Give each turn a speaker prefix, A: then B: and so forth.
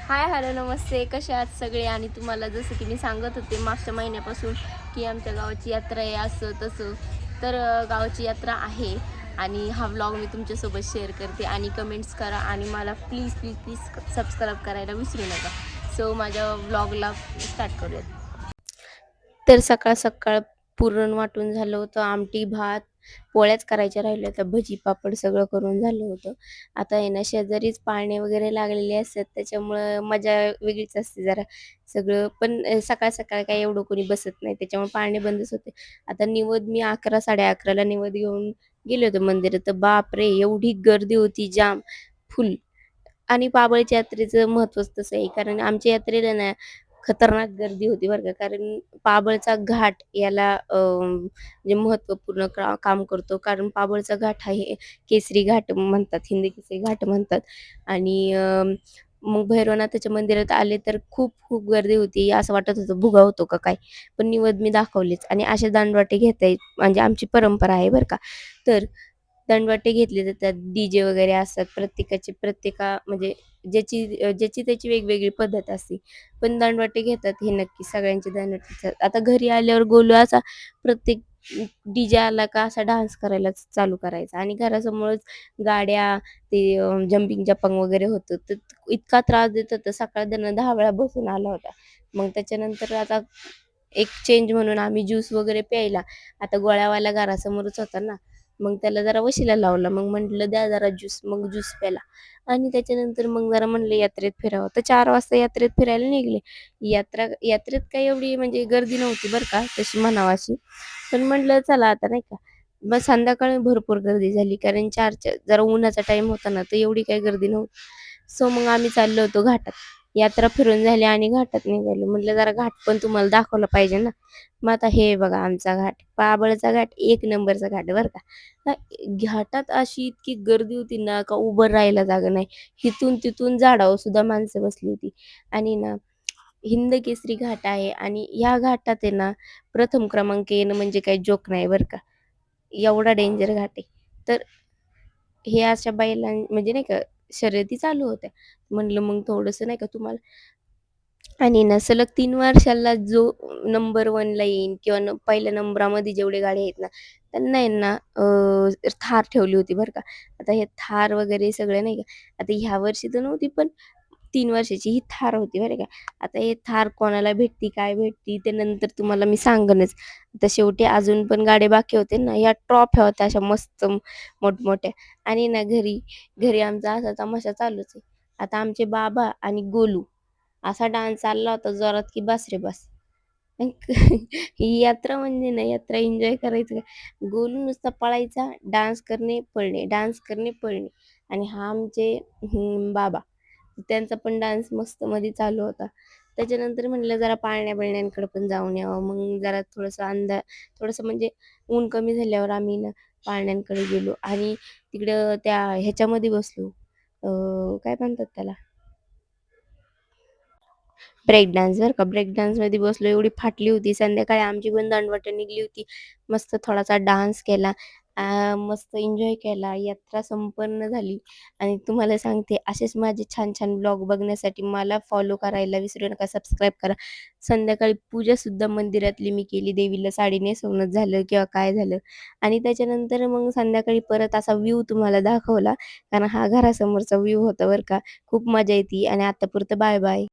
A: हाय, hello, नमस्ते. कसे आहात सगळे? आणि तुम्हाला जसं की मी सांगत होते मागच्या महिन्यापासून, की आमच्या गावाची यात्रा आहे असं तसं. तर गावाची यात्रा आहे आणि हा व्लॉग मी तुमच्यासोबत शेअर करते आणि कमेंट्स करा आणि मला प्लीज, प्लीज, प्लीज सबस्क्राईब करायला विसरू नका. सो माझ्या व्लॉगला स्टार्ट करूयात. तर सकाळ-सकाळ पुरण वाटून झालं होतं, आमटी, भात, पोळ्याच करायच्या राहिल्या होत्या, भजी, पापड सगळं करून झालं होतं. आता आहे ना शेजारीच पाळणे वगैरे लागलेले असतात, त्याच्यामुळं मजा वेगळीच असते जरा सगळं. पण सकाळ-सकाळ काही एवढं कोणी बसत नाही, त्याच्यामुळे पाळणे बंदच होते. आता निवद मी 11, 11:30ला निवद घेऊन गेले होते मंदिरात, तर बापरे! एवढी गर्दी होती, जाम, फुल. आणि बाभळीच्या यात्रेचं महत्त्वच तसं आहे. कारण आमच्या यात्रेला ना खतरनाक गर्दी होती बरं का. कारण पाबळचा घाट याला म्हणजे महत्त्वपूर्ण काम करतो. कारण पाबळचा घाट हा हे केसरी घाट म्हणतात, हिंदी केसरी घाट म्हणतात. आणि मग भैरवनाथाच्या मंदिरात आले तर खूप गर्दी होती. असं वाटत होतं भुगा होतो का काय? पण निवद मी दाखवलीच आणि असे दांडवाटे घेता म्हणजे आमची परंपरा आहे बरं का. तर दंडवाटे घेतले जातात, डी-जे वगैरे असतात. म्हणजे ज्याची त्याची वेगवेगळी पद्धत असते. पण दंडवाटे घेतात हे नक्की, सगळ्यांचे दंडवाटे घेतात. आता घरी आल्यावर गोलू असा प्रत्येक डी-जे आला का असा डान्स करायलाच चालू करायचा आणि घरासमोरच गाड्या, ते जंपिंग जपांग वगैरे होतं. तर इतका त्रास देत होता, सकाळ दरनं 10 वेळा बसून आला होता. मग त्याच्यानंतर आता एक चेंज म्हणून आम्ही ज्यूस वगैरे प्यायला, आता गोळ्यावाला घरासमोरच होता ना, मग त्याला जरा वशिला लावला. मग म्हटलं, "द्या जरा ज्यूस." मग ज्यूस प्याला आणि त्याच्यानंतर मग जरा म्हणलं यात्रेत फिरावं. तर 4 वाजता यात्रेत फिरायला निघाले. यात्रेत काही एवढी म्हणजे गर्दी नव्हती बरं का, तशी म्हणावं अशी. पण म्हटलं चला आता नाही का. मग संध्याकाळी भरपूर गर्दी झाली कारण 4च्या जरा उन्हाचा टाईम होता ना, तर एवढी काही गर्दी नव्हती. सो मग आम्ही चाललो होतो घाटात. यात्रा फिरून झाली आणि घाटात निघालो. म्हटलं जरा घाट पण तुम्हाला दाखवला पाहिजे ना. मग आता हे बघा आमचा घाट. पाबळचा घाट एक नंबरचा घाट बरं का. घाटात अशी इतकी गर्दी होती ना, का उभं राहायला जागा नाही. इथून-तिथून झाडावर सुद्धा माणसं बसली होती आणि ना हिंदकेसरी घाट आहे आणि ह्या घाटात आहे ना प्रथम क्रमांक येणं म्हणजे काही जोक नाही बरं का. एवढा डेंजर घाट आहे. तर हे अशा म्हणजे नाही का शर्यती चालू होत्या. म्हणलं मग थोडंसं नाही का तुम्हाला आणि ना सलग 3 वर्षाला जो नंबर 1ला येईन किंवा पहिल्या नंबरामध्ये जेवढे गाड्या आहेत ना, त्यांना आहे ना थार ठेवली होती बरं का. आता हे थार वगैरे सगळे नाही का, आता ह्या वर्षी तर नव्हती पण 3 वर्षाची ही थार होती बरं का. आता हे थार कोणाला भेटती, काय भेटती ते नंतर तुम्हाला मी सांगेनच. आता शेवटी अजून पण गाड्या बाकी होते ना, ह्या ट्रॉफ्या होत्या अशा मस्त मोठमोठ्या आणि ना घरी आमचा असा तमाशा चालूच आहे. आता आमचे बाबा आणि गोलू असा डान्स चालला होता जोरात, की बस रे बस. ही यात्रा म्हणजे ना, यात्रा एन्जॉय करायचं का? गोलू नुसता पळायचा, डान्स करणे, पळणे, डान्स करणे, पळणे आणि हा आमचे बाबा. त्यांचा पण डान्स मस्त मध्ये चालू होता. त्याच्यानंतर म्हटलं जरा पाळण्या-बिळण्यांकडे पण जाऊन यावं. मग जरा थोडंसं म्हणजे ऊन कमी झाल्यावर आम्ही ना पाळण्यांकडे गेलो आणि तिकडं त्या ह्याच्यामध्ये बसलो. काय म्हणतात त्याला? ब्रेक डान्स बरं का. ब्रेक डान्समध्ये बसलो. एवढी फाटली होती. संध्याकाळी आमची पण दांडवट निघली होती. मस्त थोडासा डान्स केला. मस्त एन्जॉय केला. यात्रा संपन्न झाली आणि तुम्हाला सांगते असेच माझे छान-छान ब्लॉग बघण्यासाठी मला फॉलो करायला विसरू नका. सबस्क्राईब करा. संध्याकाळी पूजासुद्धा मंदिरातली मी केली. देवीला साडी नेसवणंच झालं किंवा काय झालं आणि त्याच्यानंतर मग संध्याकाळी परत असा व्ह्यू तुम्हाला दाखवला. कारण हा घरासमोरचा व्ह्यू होता बरं का. खूप मजा येते आणि आतापुरतं बाय-बाय.